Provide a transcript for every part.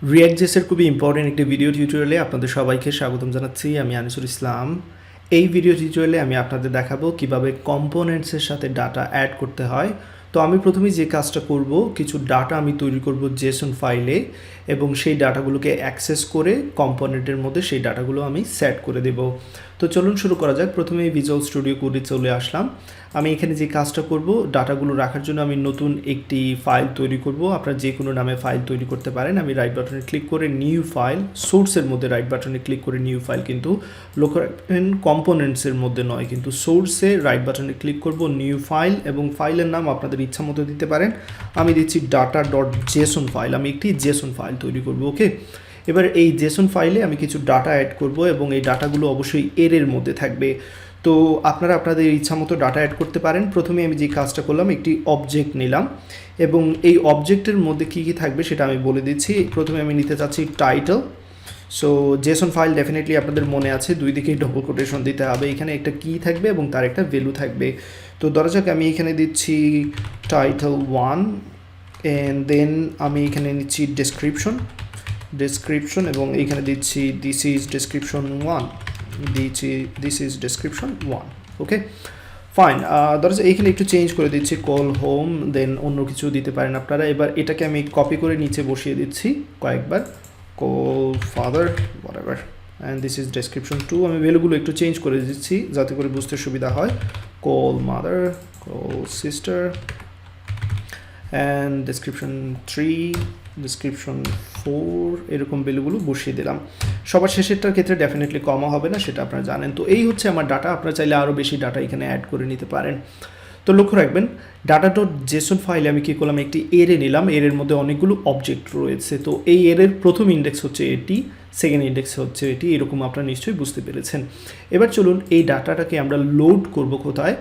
React.js এর খুবই important একটি ভিডিও টিউটোরিয়ালে আপনাদের সবাইকে স্বাগতম জানাচ্ছি। আমি আনিসুল ইসলাম। এই ভিডিও টিউটোরিয়ালে আমি আপনাদের দেখাবো কিভাবে কম্পোনেন্টসের সাথে ডাটা অ্যাড করতে হয়। তো আমি প্রথমেই যে কাজটা করব, কিছু ডাটা আমি তৈরি করব জেসন ফাইলে এবং সেই ডাটাগুলোকে অ্যাক্সেস করে কম্পোনেন্টের মধ্যে সেই ডাটাগুলো আমি সেট করে দেব। তো চলুন শুরু করা যাক। প্রথমে ভিজুয়াল স্টুডিও কোডে চলে আসলাম। আমি এখানে যে কাজটা করব, ডাটাগুলো রাখার জন্য আমি নতুন একটি ফাইল তৈরি করব। আপনারা যে কোনো নামে ফাইল তৈরি করতে পারেন। আমি রাইট বাটনে ক্লিক করে নিউ ফাইল, সোর্সের মধ্যে রাইট বাটনে ক্লিক করে নিউ ফাইল, কিন্তু লক্ষ্য রাখবেন কম্পোনেন্টসের মধ্যে নয়, কিন্তু সোর্সে রাইট বাটনে ক্লিক করব নিউ ফাইল এবং ফাইলের নাম আপনাদের ইচ্ছা মতো দিতে পারেন। আমি দিচ্ছি data.json ফাইল। আমি একটি জেসন ফাইল তৈরি করব। ওকে, এবার এই জেসন ফাইলে আমি কিছু ডাটা অ্যাড করব এবং এই ডাটাগুলো অবশ্যই এর মধ্যে থাকবে। তো আপনারা আপনাদের ইচ্ছা মতো ডাটা অ্যাড করতে পারেন। প্রথমে আমি যে কাজটা করলাম, একটি অবজেক্ট নিলাম এবং এই অবজেক্টের মধ্যে কী কী থাকবে সেটা আমি বলে দিচ্ছি। প্রথমে আমি নিতে চাচ্ছি title. So Jason file definitely আপনাদের মনে আছে, দুই দিকেই ডবল কোটেশন দিতে হবে। এখানে একটা কি থাকবে এবং তার একটা ভ্যালু থাকবে। তো ধরা যাক আমি এখানে দিচ্ছি টাইটেল 1 অ্যান্ড দেন আমি এখানে নিচ্ছি ডেসক্রিপশন এবং এইখানে দিচ্ছি দিস ইজ ডেসক্রিপশন 1, দিচ্ছি this is description 1। Okay fine. ধরা যাক এইখানে একটু চেঞ্জ করে দিচ্ছি কল হোম, দেন অন্য কিছু দিতে পারেন আপনারা। এবার এটাকে আমি কপি করে নিচে বসিয়ে দিচ্ছি কয়েকবার, call father whatever and this is description 2। আমি ভ্যালুগুলো একটু চেঞ্জ করে দিচ্ছি যাতে করে বুঝতে সুবিধা হয়। Call mother, call sister and description 3, description 4, এরকম ভ্যালুগুলো বসিয়ে দিলাম। সবার শেষেরটার ক্ষেত্রে ডেফিনেটলি কমা হবে না, সেটা আপনারা জানেন। তো এই হচ্ছে আমার ডাটা। আপনারা চাইলে আরও বেশি ডাটা এখানে অ্যাড করে নিতে পারেন। তো লক্ষ্য রাখবেন data.json ফাইলে আমি কী করলাম, একটি এরে নিলাম। এর মধ্যে অনেকগুলো অবজেক্ট রয়েছে। তো এই এর প্রথম ইন্ডেক্স হচ্ছে এটি, সেকেন্ড ইন্ডেক্স হচ্ছে এটি, এরকম আপনারা নিশ্চয়ই বুঝতে পেরেছেন। এবার চলুন এই ডাটাটাকে আমরা লোড করব কোথায়,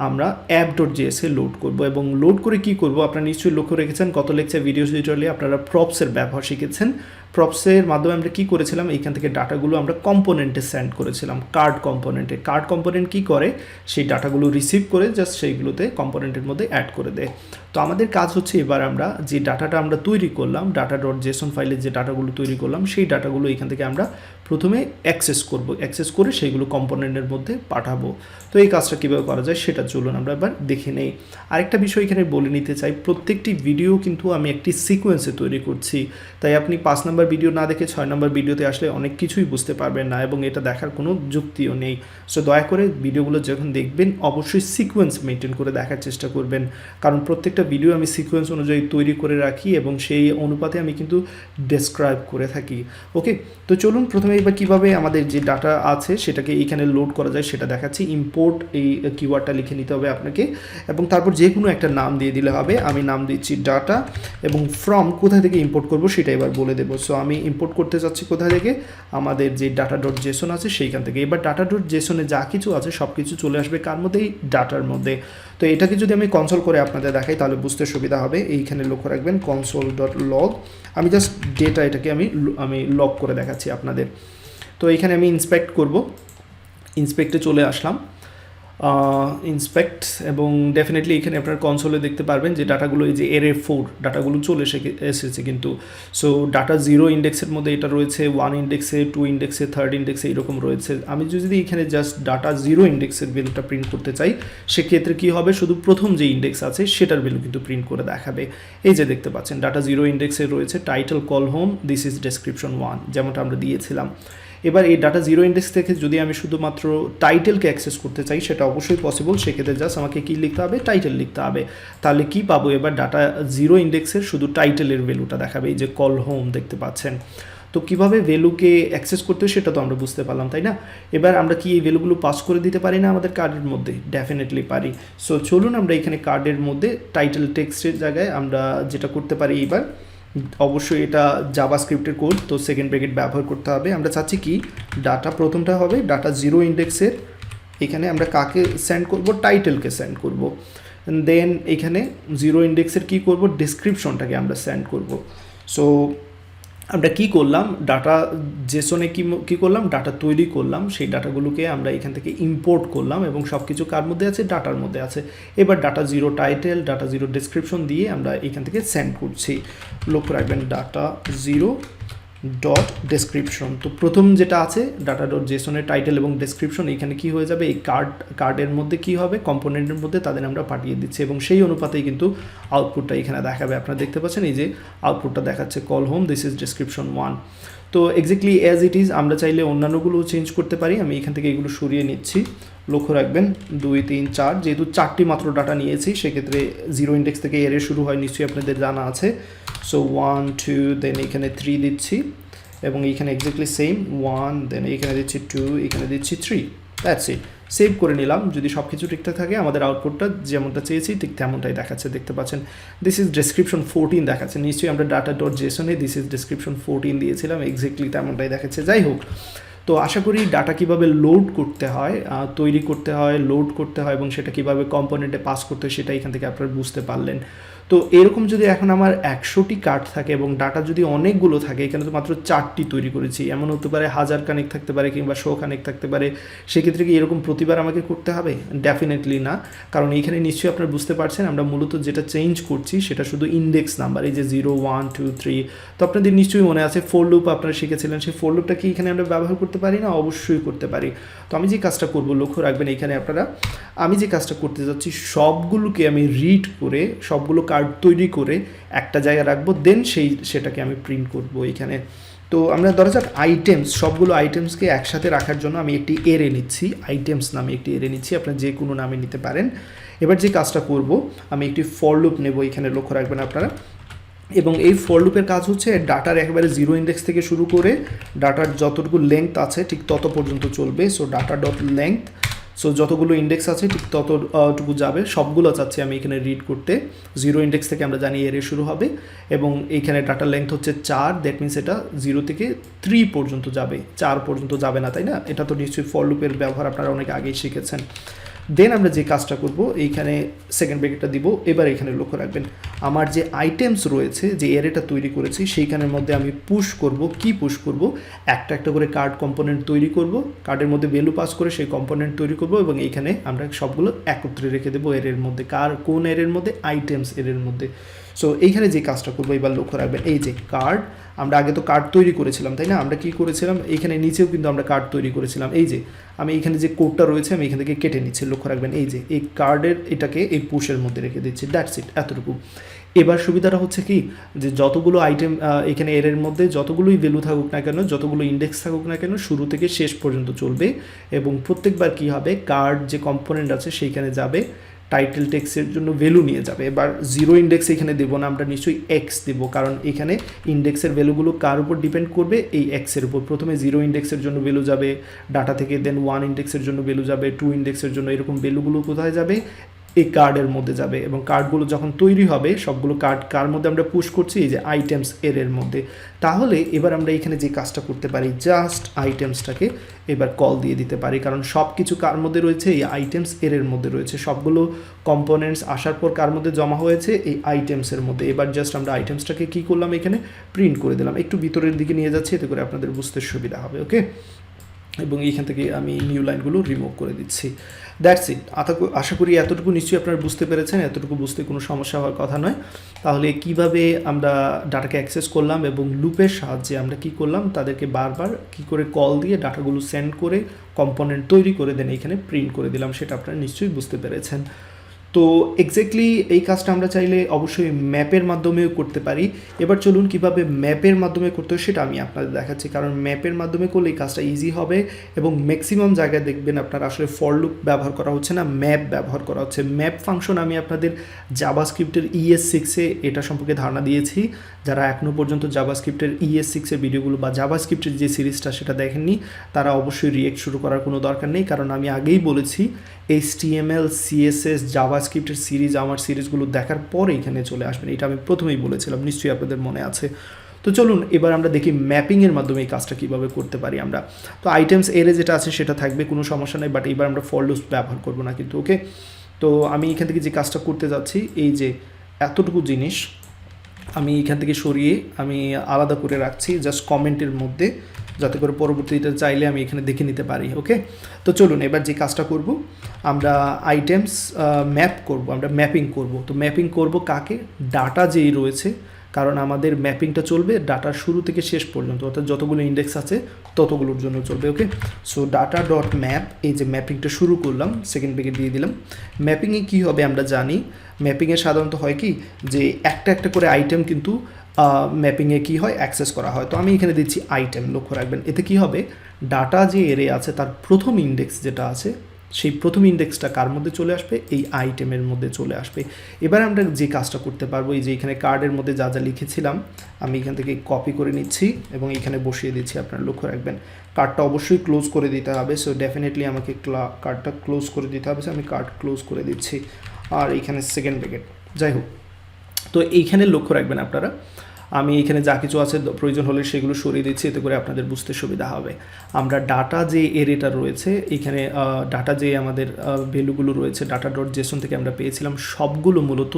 আমরা app.js এ লোড করব এবং লোড করে কি করব আপনারা নিশ্চয়ই লক্ষ্য রেখেছেন। গত লেকচার ভিডিও টিউটোরিয়ালে আপনারা প্রপসের ব্যবহার শিখেছেন। প্রপসের মাধ্যমে আমরা কি করেছিলাম, এইখান থেকে ডাটাগুলো আমরা কম্পোনেন্টে সেন্ড করেছিলাম, কার্ড কম্পোনেন্টে। কার্ড কম্পোনেন্ট কি করে, সেই ডাটাগুলো রিসিভ করে জাস্ট সেইগুলোতে কম্পোনেন্টের মধ্যে অ্যাড করে দেয়। তো আমাদের কাজ হচ্ছে এবার আমরা যে ডাটাটা আমরা তৈরি করলাম, data.json ফাইলে যে ডাটাগুলো তৈরি করলাম, সেই ডাটাগুলো এখান থেকে আমরা প্রথমে অ্যাক্সেস করব, অ্যাক্সেস করে সেইগুলো কম্পোনেন্টের মধ্যে পাঠাবো। তো এই কাজটা কীভাবে করা যায় সেটা চলুন আমরা এবার দেখে নেই। আরেকটা বিষয় এখানে বলে নিতে চাই, প্রত্যেকটি ভিডিও কিন্তু আমি একটি সিকোয়েন্সে তৈরি করছি। তাই আপনি 5 নম্বর ভিডিও না দেখে 6 নম্বর ভিডিওতে আসলে অনেক কিছুই বুঝতে পারবেন না এবং এটা দেখার কোনো যুক্তিও নেই। সো দয়া করে ভিডিওগুলো যখন দেখবেন অবশ্যই সিকোয়েন্স মেনটেন করে দেখার চেষ্টা করবেন, কারণ প্রত্যেকটা ভিডিও আমি সিকোয়েন্স অনুযায়ী তৈরি করে রাখি এবং সেই অনুপাতে আমি কিন্তু ডেসক্রাইব করে থাকি। ওকে, তো চলুন প্রথমে এবার কীভাবে আমাদের যে ডাটা আছে সেটাকে এইখানে লোড করা যায় সেটা দেখাচ্ছি। ইম্পোর্ট এই কিওয়ার্ডটা লিখে নিতে হবে আপনাকে এবং তারপর যে কোনো একটা নাম দিয়ে দিলে হবে। আমি নাম দিচ্ছি ডাটা এবং ফ্রম কোথা থেকে ইম্পোর্ট করব সেটা এবার বলে দেবো। সো আমি ইম্পোর্ট করতে যাচ্ছি কোথা থেকে, আমাদের যে data.json আছে সেইখান থেকে। এবার data.json-এ যা কিছু আছে সব কিছু চলে আসবে কার মধ্যে, ডাটার মধ্যে। তো এটাকে যদি আমি কনসোল করে আপনাদের দেখাই তাহলে বুঝতে সুবিধা হবে। এইখানে লক্ষ্য রাখবেন console.log, আমি জাস্ট ডেটা এটাকে আমি লগ করে দেখাচ্ছি আপনাদের। তো এইখানে আমি ইন্সপেক্ট করব, ইন্সপেক্টে চলে আসলাম, ইন্সপেক্ট এবং ডেফিনেটলি এখানে আপনার কনসোলে দেখতে পারবেন যে ডাটাগুলো এই যে array4 ডাটাগুলো চলে এসেছে কিন্তু। সো ডাটা 0 ইন্ডেক্সের মধ্যে এটা রয়েছে, 1 ইন্ডেক্সে, 2 ইন্ডেক্সে, 3rd ইন্ডেক্সে এরকম রয়েছে। আমি যদি এখানে জাস্ট ডাটা 0 ইন্ডেক্সের ভ্যালুটা প্রিন্ট করতে চাই সেক্ষেত্রে কী হবে, শুধু প্রথম যে ইন্ডেক্স আছে সেটার ভ্যালু কিন্তু প্রিন্ট করে দেখাবে। এই যে দেখতে পাচ্ছেন ডাটা 0 ইন্ডেক্সে রয়েছে title call home, this is description 1, যেমনটা আমরা দিয়েছিলাম। এবার এই ডাটা 0 ইন্ডেক্স থেকে যদি আমি শুধুমাত্র টাইটেলকে অ্যাক্সেস করতে চাই সেটা অবশ্যই পসিবল। সেক্ষেত্রে জাস্ট আমাকে কী লিখতে হবে, টাইটেল লিখতে হবে। তাহলে কি পাবো, এবার ডাটা 0 ইন্ডেক্সের শুধু টাইটেলের ভ্যালুটা দেখাবে, এই যে কল হোম দেখতে পাচ্ছেন। তো কীভাবে ভ্যালুকে অ্যাক্সেস করতে হয় সেটা তো আমরা বুঝতে পারলাম, তাই না? এবার আমরা কি এই ভ্যালুগুলো পাস করে দিতে পারি না আমাদের কার্ডের মধ্যে? ডেফিনেটলি পারি। সো চলুন আমরা এখানে কার্ডের মধ্যে টাইটেল টেক্সটের জায়গায় আমরা যেটা করতে পারি, এবার অবশ্যই এটা জাভাস্ক্রিপ্টের কোড, তো সেকেন্ড ব্র্যাকেট ব্যবহার করতে হবে। আমরা চাচ্ছি কি, ডাটা প্রথমটা হবে ডাটা 0 ইন্ডেক্সের, এখানে আমরা কাকে সেন্ড করব, টাইটেলকে সেন্ড করব। দেন এখানে 0 ইন্ডেক্সের কি করব, ডেসক্রিপশনটাকে আমরা সেন্ড করব। সো আমরা কি করলাম, ডাটা জেসনে কি করলাম, ডাটা তৈরি করলাম, সেই ডাটাগুলোকে আমরা এখান থেকে ইম্পোর্ট করলাম এবং সব কিছু কার মধ্যে আছে, ডাটার মধ্যে আছে। এবার ডাটা 0 টাইটেল, ডাটা 0 ডেসক্রিপশন দিয়ে আমরা এখান থেকে সেন্ড করছি। লক্ষ্য রাখবেন ডাটা 0 ডট ডেসক্রিপশন। তো প্রথম যেটা আছে ডাটা ডট জেসনের টাইটেল এবং ডেসক্রিপশন, এখানে কি হয়ে যাবে, এই কার্ডের মধ্যে কি হবে, কম্পোনেন্টের মধ্যে তাদের আমরা পাঠিয়ে দিচ্ছি এবং সেই অনুপাতেই কিন্তু আউটপুটটা এখানে দেখাবে। আপনারা দেখতে পাচ্ছেন এই যে আউটপুটটা দেখাচ্ছে call home, this is description 1। তো এক্স্যাক্টলি অ্যাজ ইট ইজ, আমরা চাইলে অন্যান্যগুলো চেঞ্জ করতে পারি। আমি এখান থেকে এগুলো সরিয়ে নিচ্ছি। লক্ষ্য রাখবেন 2 3 4, যেহেতু 4টি মাত্র ডাটা নিয়েছি সেক্ষেত্রে 0 ইন্ডেক্স থেকে এরে শুরু হয়, নিশ্চয়ই আপনাদের জানা আছে। সো 1 2 দেন এখানে 3 দিচ্ছি এবং এইখানে এক্স্যাক্টলি সেম 1, দেন এখানে দিচ্ছি 2, এখানে দিচ্ছি 3। That's it. সেভ করে নিলাম। যদি সব কিছু ঠিকঠাক থাকে আমাদের আউটপুটটা যেমনটা চেয়েছি ঠিক তেমনটাই দেখাচ্ছে। দেখতে পাচ্ছেন দিস ইজ ডেসক্রিপশন 14 দেখাচ্ছে। নিশ্চয়ই আমরা ডাটা ডট জেসনে দিস ইজ ডেসক্রিপশন 14 দিয়েছিলাম, এক্স্যাক্টলি তেমনটাই দেখাচ্ছে। যাই হোক, তো আশা করি ডাটা কীভাবে লোড করতে হয়, তৈরি করতে হয়, লোড করতে হয় এবং সেটা কীভাবে কম্পোনেন্টে পাস করতে হয় সেটা এখান থেকে আপনারা বুঝতে পারলেন। তো এরকম যদি এখন আমার 100টি কার্ড থাকে এবং ডাটা যদি অনেকগুলো থাকে, এখানে তো মাত্র 4টি তৈরি করেছি, এমন হতে পারে 1000 কানেক্ট থাকতে পারে কিংবা 100 কানেক্ট থাকতে পারে, সেক্ষেত্রে কি এরকম প্রতিবার আমাকে করতে হবে? ডেফিনেটলি না, কারণ এইখানে নিশ্চয়ই আপনারা বুঝতে পারছেন আমরা মূলত যেটা চেঞ্জ করছি সেটা শুধু ইন্ডেক্স নাম্বার, এই যে 0 1 2 3। তো আপনাদের নিশ্চয়ই মনে আছে ফোর লুপ আপনারা শিখেছিলেন, সেই ফোর লুপটা কি এখানে আমরা ব্যবহার করতে পারি না? অবশ্যই করতে পারি। তো আমি যে কাজটা করব, লক্ষ্য রাখবেন এখানে আপনারা, আমি যে কাজটা করতে যাচ্ছি সবগুলোকে আমি রিড করে সবগুলো কার্ড তৈরি করে একটা জায়গায় রাখবো, দেন সেটাকে আমি প্রিন্ট করব এখানে। তো আমরা ধরা যাক আইটেমস, সবগুলো আইটেমসকে একসাথে রাখার জন্য আমি একটি এরে নিচ্ছি, আইটেমস নামে একটি এরে নিচ্ছি, আপনারা যে কোনো নামে নিতে পারেন। এবার যে কাজটা করব, আমি একটি ফর লুপ নেব, এখানে লক্ষ্য রাখবেন আপনারা। এবং এই ফর লুপের কাজ হচ্ছে ডাটার একেবারে 0 ইন্ডেক্স থেকে শুরু করে ডাটার যতটুকু লেংথ আছে ঠিক তত পর্যন্ত চলবে। So data dot length, so যতগুলো ইন্ডেক্স আছে ঠিক ততটুকু যাবে, সবগুলো চাচ্ছি আমি এখানে রিড করতে। 0 ইন্ডেক্স থেকে আমরা জানি এরে শুরু হবে এবং এইখানে ডাটার লেংথ হচ্ছে 4, দ্যাট মিনস এটা 0 থেকে 3 পর্যন্ত যাবে, 4 পর্যন্ত যাবে না, তাই না? এটা তো নিশ্চয়ই ফর লুপের ব্যবহার আপনারা অনেক আগেই শিখেছেন। দেন আমরা যে কাজটা করব, এইখানে সেকেন্ড ব্রেকেটটা দিব। এবার এখানে লক্ষ্য রাখবেন আমার যে আইটেমস রয়েছে, যে এরেটা তৈরি করেছি সেইখানের মধ্যে আমি পুশ করব। কি পুশ করব? একটা একটা করে কার্ড কম্পোনেন্ট তৈরি করব, কার্ডের মধ্যে ভ্যালু পাস করে সেই কম্পোনেন্ট তৈরি করব এবং এইখানে আমরা সবগুলো একত্রে রেখে দেবো এরের মধ্যে। কোন এরের মধ্যে? আইটেমস এরের মধ্যে। সো এইখানে যে কাজটা করবো এবার লক্ষ্য রাখবেন, এই যে কার্ড, আমরা আগে তো কার্ড তৈরি করেছিলাম, তাই না? আমরা কি করেছিলাম, এইখানে নিচেও কিন্তু আমরা কার্ড তৈরি করেছিলাম। এই যে আমি এখানে যে কোডটা রয়েছে আমি এখান থেকে কেটে নিচ্ছি, লক্ষ্য রাখবেন এই যে এই কার্ডের এটাকে এই পুশের মধ্যে রেখে দিচ্ছি, দ্যাটস ইট, এতটুকু। এবার সুবিধাটা হচ্ছে কি, যে যতগুলো আইটেম এখানে এর মধ্যে যতগুলোই ভ্যালু থাকুক না কেন, যতগুলো ইন্ডেক্স থাকুক না কেন, শুরু থেকে শেষ পর্যন্ত চলবে এবং প্রত্যেকবার কি হবে, কার্ড যে কম্পোনেন্ট আছে সেইখানে যাবে, টাইটেল টেক্সের জন্য ভ্যালু নিয়ে যাবে। এবার 0 ইন্ডেক্স এখানে দেবো না, আমরা নিশ্চয়ই এক্স দেবো, কারণ এখানে ইন্ডেক্সের ভ্যালুগুলো কার উপর ডিপেন্ড করবে, এই এক্সের উপর। প্রথমে 0 ইন্ডেক্সের জন্য ভ্যালু যাবে ডাটা থেকে, দেন 1 ইন্ডেক্সের জন্য ভ্যালু যাবে, 2 ইন্ডেক্সের জন্য, এরকম ভ্যালুগুলো কোথায় যাবে, এই কার্ডের মধ্যে যাবে। এবং কার্ডগুলো যখন তৈরি হবে সবগুলো কার্ড কার মধ্যে আমরা পুশ করছি, এই যে আইটেমস এর মধ্যে। তাহলে এবার আমরা এখানে যে কাজটা করতে পারি, জাস্ট আইটেমসটাকে এবার কল দিয়ে দিতে পারি, কারণ সব কিছু কার মধ্যে রয়েছে, এই আইটেমস এর মধ্যে রয়েছে। সবগুলো কম্পোনেন্টস আসার পর কার মধ্যে জমা হয়েছে, এই আইটেমসের মধ্যে। এবার জাস্ট আমরা আইটেমসটাকে কী করলাম, এখানে প্রিন্ট করে দিলাম। একটু ভিতরের দিকে নিয়ে যাচ্ছি এতে করে আপনাদের বুঝতে সুবিধা হবে, ওকে? এবং এইখান থেকে আমি নিউ লাইনগুলো রিমুভ করে দিচ্ছি। That's it. আশা করি এতটুকু নিশ্চয়ই আপনারা বুঝতে পেরেছেন, এতটুকু বুঝতে কোনো সমস্যা হওয়ার কথা নয়। তাহলে কিভাবে আমরা ডাটাকে অ্যাক্সেস করলাম এবং লুপের সাহায্যে আমরা কি করলাম, তাদেরকে বারবার কি করে কল দিয়ে ডাটাগুলো সেন্ড করে কম্পোনেন্ট তৈরি করে দেন এখানে প্রিন্ট করে দিলাম, সেটা আপনারা নিশ্চয়ই বুঝতে পেরেছেন। তো এক্স্যাক্টলি এই কাজটা আমরা চাইলে অবশ্যই ম্যাপের মাধ্যমেও করতে পারি। এবার চলুন কিভাবে ম্যাপের মাধ্যমে করতে হয় সেটা আমি আপনাদের দেখাচ্ছি, কারণ ম্যাপের মাধ্যমে করলে এই কাজটা ইজি হবে এবং ম্যাক্সিমাম জায়গায় দেখবেন আপনার আসলে ফর লুপ ব্যবহার করা হচ্ছে না, ম্যাপ ব্যবহার করা হচ্ছে। ম্যাপ ফাংশন আমি আপনাদের জাভাস্ক্রিপ্টের ES6-এ এটা সম্পর্কে ধারণা দিয়েছি। যারা এখনও পর্যন্ত জাভাস্ক্রিপ্টের ES6-এর ভিডিওগুলো বা জাভাস্ক্রিপ্টের যে সিরিজটা সেটা দেখেননি, তারা অবশ্যই রিয়েক্ট শুরু করার কোনো দরকার নেই, কারণ আমি আগেই বলেছি HTML CSS জাভাস্ক্রিপ্টের সিরিজ, আমার সিরিজগুলো দেখার পরে এখানে চলে আসবেন, এটা আমি প্রথমেই বলেছিলাম, নিশ্চয়ই আপনাদের মনে আছে। তো চলুন এবার আমরা দেখি ম্যাপিংয়ের মাধ্যমে এই কাজটা কীভাবে করতে পারি আমরা। তো আইটেমস এরে যেটা আছে সেটা থাকবে, কোনো সমস্যা নেই, বাট এবার আমরা ফর লুপ ব্যবহার করবো না কিন্তু, ওকে? তো আমি এখান থেকে যে কাজটা করতে যাচ্ছি, এই যে এতটুকু জিনিস আমি এখান থেকে সরিয়ে আমি আলাদা করে রাখছি জাস্ট কমেন্টের মধ্যে, যাতে করে পরবর্তীতে চাইলে আমি এখানে দেখে নিতে পারি, ওকে? তো চলুন এবার যে কাজটা করব, আমরা আইটেমস ম্যাপ করব, আমরা ম্যাপিং করব। তো ম্যাপিং করব কাকে? ডাটা যেই রয়েছে কারণ আমাদের ম্যাপিংটা চলবে ডাটার শুরু থেকে শেষ পর্যন্ত, অর্থাৎ যতগুলো ইন্ডেক্স আছে ততগুলোর জন্য চলবে। ওকে, সো ডাটা ডট ম্যাপ, এই যে ম্যাপিংটা শুরু করলাম, সেকেন্ড ব্রেকেট দিয়ে দিলাম। ম্যাপিংয়ে কী হবে আমরা জানি, ম্যাপিংয়ে সাধারণত হয় কি যে একটা একটা করে আইটেম কিন্তু ম্যাপিংয়ে কী হয় অ্যাক্সেস করা হয়। তো আমি এখানে দিচ্ছি আইটেম, লক্ষ্য রাখবেন এতে কী হবে, ডাটা যে এরে আছে তার প্রথম ইন্ডেক্স যেটা আছে সেই প্রথম ইন্ডেক্সটা কার মধ্যে চলে আসবে, এই আইটেমের মধ্যে চলে আসবে। এবার আমরা যে কাজটা করতে পারবো, এই যে এখানে কার্ডের মধ্যে যা যা লিখেছিলাম আমি এখান থেকে কপি করে নিচ্ছি এবং এখানে বসিয়ে দিচ্ছি। আপনারা লক্ষ্য রাখবেন কার্ডটা অবশ্যই ক্লোজ করে দিতে হবে। সো ডেফিনেটলি আমাকে কার্ডটা ক্লোজ করে দিতে হবে। আমি কার্ড ক্লোজ করে দিচ্ছি, আর এইখানে সেকেন্ড ব্রেকেট। যাই হোক, তো এইখানে লক্ষ্য রাখবেন আপনারা, আমি এখানে যা কিছু আছে প্রয়োজন হলে সেগুলো সরিয়ে দিচ্ছি, এতে করে আপনাদের বুঝতে সুবিধা হবে। আমরা ডাটা যে এরেটা রয়েছে এখানে, ডাটা যে আমাদের ভ্যালুগুলো রয়েছে ডাটা ডট জেসন থেকে আমরা পেয়েছিলাম, সবগুলো মূলত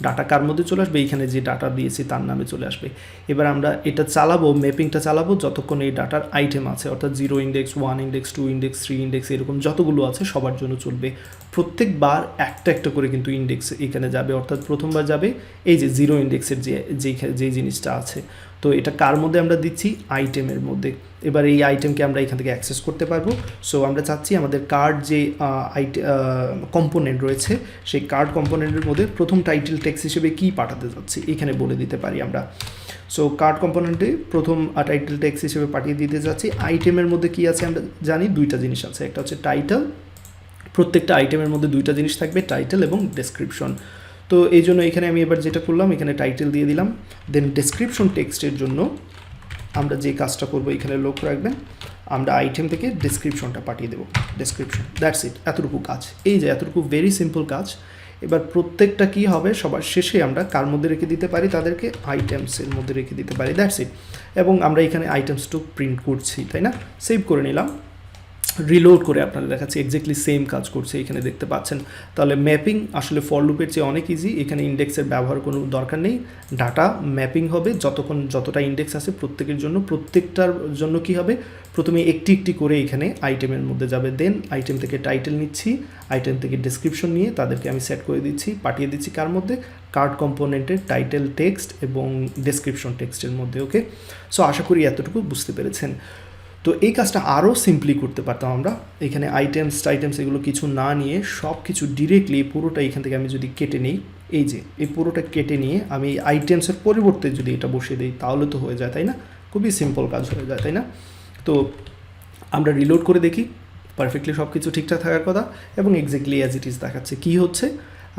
ডাটা কার মধ্যে চলে আসবে, এইখানে যে ডাটা দিয়েছি তার নামে চলে আসবে। এবার আমরা এটা চালাবো, ম্যাপিংটা চালাবো যতক্ষণ এই ডাটার আইটেম আছে, অর্থাৎ 0 ইন্ডেক্স, 1 ইন্ডেক্স, 2 ইন্ডেক্স, 3 ইন্ডেক্স, এরকম যতগুলো আছে সবার জন্য চলবে। প্রত্যেকবার একটা একটা করে কিন্তু ইন্ডেক্স এখানে যাবে, অর্থাৎ প্রথমবার যাবে এই যে 0 ইন্ডেক্সের যে জিনিসটা আছে। তো এটা কার মধ্যে আমরা দিচ্ছি, আইটেমের মধ্যে। এবার এই আইটেমকে আমরা এখান থেকে অ্যাক্সেস করতে পারবো। সো আমরা চাচ্ছি আমাদের কার্ড যে কম্পোনেন্ট রয়েছে সেই কার্ড কম্পোনেন্টের মধ্যে প্রথম টাইটেল টেক্সট হিসেবে কী পাঠাতে যাচ্ছি এখানে বলে দিতে পারি আমরা। সো কার্ড কম্পোনেন্টে প্রথম টাইটেল টেক্সট হিসেবে পাঠিয়ে দিতে যাচ্ছি। আইটেমের মধ্যে কী আছে আমরা জানি, দুইটা জিনিস আছে, একটা হচ্ছে টাইটেল, প্রত্যেকটা আইটেমের মধ্যে দুইটা জিনিস থাকবে, টাইটেল এবং ডেসক্রিপশন। তো এই জন্য এখানে আমি এবার যেটা করলাম, এখানে টাইটেল দিয়ে দিলাম। দেন ডেসক্রিপশন টেক্সটের জন্য আমরা যে কাজটা করবো এখানে লক্ষ্য রাখবেন, আমরা আইটেম থেকে ডেসক্রিপশনটা পাঠিয়ে দেবো, ডেসক্রিপশন, দ্যাটস ইট, এতটুকু কাজ। এই যে এতটুকু ভেরি সিম্পল কাজ। এবার প্রত্যেকটা কী হবে, সবার শেষে আমরা কার মধ্যে রেখে দিতে পারি, তাদেরকে আইটেমসের মধ্যে রেখে দিতে পারি, দ্যাটস ইট। এবং আমরা এখানে আইটেমসটু প্রিন্ট করছি, তাই না, সেভ করে নিলাম। রিলোড করে আপনারা দেখাচ্ছি এক্স্যাক্টলি সেম কাজ করছে, এখানে দেখতে পাচ্ছেন। তাহলে ম্যাপিং আসলে ফর লুপের চেয়ে অনেক ইজি, এখানে ইন্ডেক্সের ব্যবহার কোনো দরকার নেই। ডাটা ম্যাপিং হবে যতটা ইন্ডেক্স আছে প্রত্যেকের জন্য, প্রত্যেকটার জন্য কি হবে, প্রথমে একটি একটি করে এখানে আইটেমের মধ্যে যাবে। দেন আইটেম থেকে টাইটেল নিচ্ছি, আইটেম থেকে ডেসক্রিপশন নিয়ে তাদেরকে আমি সেট করে দিচ্ছি, পাঠিয়ে দিচ্ছি কার মধ্যে, কার্ড কম্পোনেন্টের টাইটেল টেক্সট এবং ডেসক্রিপশন টেক্সটের মধ্যে। ওকে, সো আশা করি এতটুকু বুঝতে পেরেছেন। তো এই কাজটা আরও সিম্পলি করতে পারতাম আমরা, এখানে আইটেমস এগুলো কিছু না নিয়ে সব কিছু ডিরেক্টলি পুরোটা এখান থেকে আমি যদি কেটে নিই, এই যে এই পুরোটা কেটে নিয়ে আমি আইটেমসের পরিবর্তে যদি এটা বসিয়ে দিই তাহলে তো হয়ে যায়, তাই না, খুবই সিম্পল কাজ হয়ে যায়, তাই না। তো আমরা রিলোড করে দেখি, পারফেক্টলি সব কিছু ঠিকঠাক থাকার কথা এবং এক্স্যাক্টলি অ্যাজ ইট ইজ দেখাচ্ছে। কী হচ্ছে,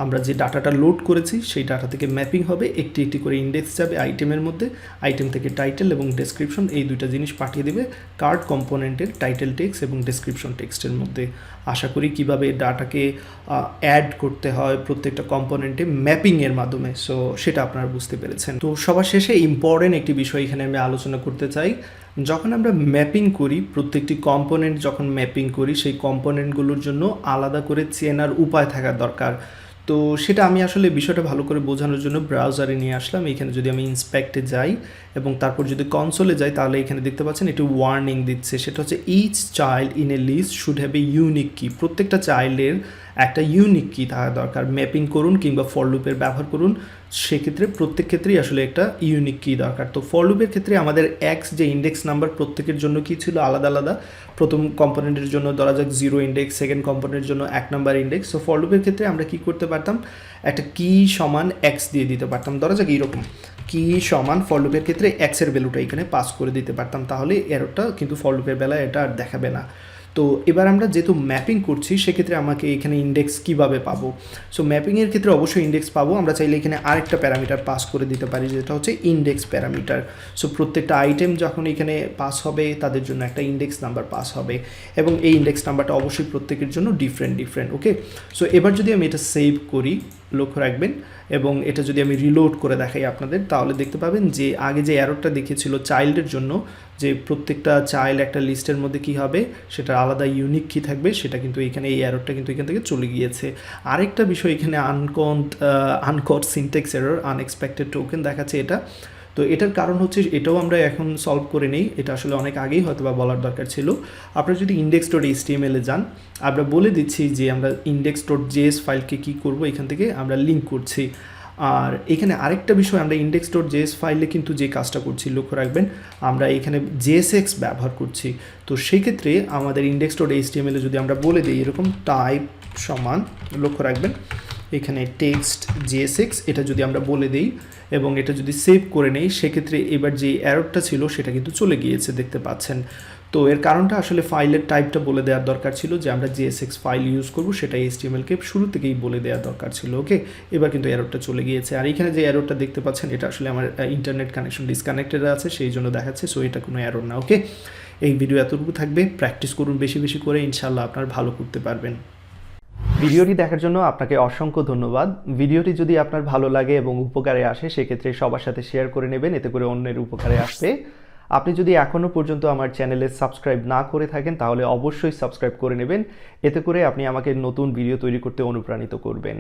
আমরা যে ডাটাটা লোড করেছি সেই ডাটা থেকে ম্যাপিং হবে, একটি একটি করে ইন্ডেক্স যাবে আইটেমের মধ্যে, আইটেম থেকে টাইটেল এবং ডেসক্রিপশন এই দুইটা জিনিস পাঠিয়ে দেবে কার্ড কম্পোনেন্টের টাইটেল টেক্সট এবং ডেসক্রিপশন টেক্সটের মধ্যে। আশা করি কীভাবে ডাটাকে অ্যাড করতে হয় প্রত্যেকটা কম্পোনেন্টে ম্যাপিংয়ের মাধ্যমে, সো সেটা আপনারা বুঝতে পেরেছেন। তো সবার শেষে ইম্পর্টেন্ট একটি বিষয় এখানে আমি আলোচনা করতে চাই। যখন আমরা ম্যাপিং করি, প্রত্যেকটি কম্পোনেন্ট যখন ম্যাপিং করি সেই কম্পোনেন্টগুলোর জন্য আলাদা করে চেনার উপায় থাকা দরকার। তো সেটা আমি আসলে বিষয়টা ভালো করে বোঝানোর জন্য ব্রাউজারে নিয়ে আসলাম। এখানে যদি আমি ইন্সপেক্টে যাই এবং তারপর যদি কনসোলে যাই তাহলে এখানে দেখতে পাচ্ছেন একটি ওয়ার্নিং দিচ্ছে, সেটা হচ্ছে each child in a list should have a unique key. প্রত্যেকটা চাইল্ডের একটা ইউনিক কি থাকা দরকার। ম্যাপিং করুন কিংবা ফর লুপের ব্যবহার করুন, সেক্ষেত্রে প্রত্যেক ক্ষেত্রেই আসলে একটা ইউনিক কি দরকার। তো ফর লুপের ক্ষেত্রে আমাদের এক্স যে ইন্ডেক্স নাম্বার প্রত্যেকের জন্য কি ছিল আলাদা আলাদা, প্রথম কম্পোনেন্টের জন্য ধরা যাক 0 ইন্ডেক্স, সেকেন্ড কম্পোনেন্টের জন্য 1 নাম্বার ইন্ডেক্স। সো ফর লুপের ক্ষেত্রে আমরা কি করতে পারতাম, একটা কি সমান এক্স দিয়ে দিতে পারতাম, ধরা যাক এইরকম কি সমান ফর লুপের ক্ষেত্রে এক্সের ভ্যালুটা এখানে পাস করে দিতে পারতাম, তাহলে এররটা কিন্তু ফর লুপের বেলায় এটা আর দেখাবে না। তো এবার আমরা যেহেতু ম্যাপিং করছি সেক্ষেত্রে আমাকে এখানে ইন্ডেক্স কিভাবে পাবো। সো ম্যাপিংয়ের ক্ষেত্রে অবশ্যই ইন্ডেক্স পাবো। আমরা চাইলে এখানে আরেকটা প্যারামিটার পাস করে দিতে পারি যেটা হচ্ছে ইন্ডেক্স প্যারামিটার। সো প্রত্যেকটা আইটেম যখন এখানে পাস হবে তাদের জন্য একটা ইন্ডেক্স নাম্বার পাস হবে এবং এই ইন্ডেক্স নাম্বারটা অবশ্যই প্রত্যেকের জন্য ডিফারেন্ট। ওকে, সো এবার যদি আমি এটা সেভ করি, লক্ষ্য রাখবেন, এবং এটা যদি আমি রিলোড করে দেখাই আপনাদের, তাহলে দেখতে পাবেন যে আগে যে অ্যারোটা দেখিয়েছিল চাইল্ডের জন্য, যে প্রত্যেকটা চাইল্ড একটা লিস্টের মধ্যে কি হবে সেটা আলাদা ইউনিক কি থাকবে, সেটা কিন্তু এখানে এই অ্যারোটা কিন্তু এখান থেকে চলে গিয়েছে। আরেকটা বিষয় এখানে আনকট সিনট্যাক্স এরর, আনএক্সপেক্টেড টোকেন দেখাচ্ছে এটা। তো এটার কারণ হচ্ছে, এটাও আমরা এখন সলভ করে নেই, এটা আসলে অনেক আগেই হয়তো বা বলার দরকার ছিল। আপনারা যদি index.html এ যান, আমরা বলে দিচ্ছি যে আমরা index.js ফাইলকে কী করবো, এখান থেকে আমরা লিঙ্ক করছি। আর এখানে আরেকটা বিষয়, আমরা index.js ফাইলে কিন্তু যে কাজটা করছি লক্ষ্য রাখবেন, আমরা এখানে JSX ব্যবহার করছি। তো সেই ক্ষেত্রে আমাদের index.html এ যদি আমরা বলে দিই এরকম টাইপ সমান, লক্ষ্য রাখবেন এখানে টেক্সট JSX, এটা যদি আমরা বলে দিই এবং এটা যদি সেভ করে নেই, সেক্ষেত্রে এবার যে এররটা ছিল সেটা কিন্তু চলে গিয়েছে, দেখতে পাচ্ছেন। তো এর কারণটা আসলে ফাইলের টাইপটা বলে দেওয়ার দরকার ছিল, যে আমরা JSX ফাইল ইউজ করব সেটা HTML-কে শুরু থেকেই বলে দেওয়ার দরকার ছিল। ওকে, এবার কিন্তু এররটা চলে গিয়েছে। আর এখানে যে এররটা দেখতে পাচ্ছেন এটা আসলে আমার ইন্টারনেট কানেকশন ডিসকানেক্টেড আছে, সেই জন্য দেখাচ্ছে। সো এটা কোনো এরর না। ওকে, এই ভিডিও এতটুকু থাকবে, প্র্যাকটিস করুন বেশি বেশি করে, ইনশাল্লাহ আপনার ভালো করতে পারবেন। ভিডিওটি দেখার জন্য আপনাকে অসংখ্য ধন্যবাদ। ভিডিওটি যদি আপনার ভালো লাগে এবং উপকারে আসে, সেক্ষেত্রে সবার সাথে শেয়ার করে নেবেন, এতে করে অন্যের উপকারে আসবে। আপনি যদি এখনও পর্যন্ত আমার চ্যানেলে সাবস্ক্রাইব না করে থাকেন, তাহলে অবশ্যই সাবস্ক্রাইব করে নেবেন, এতে করে আপনি আমাকে নতুন ভিডিও তৈরি করতে অনুপ্রাণিত করবেন।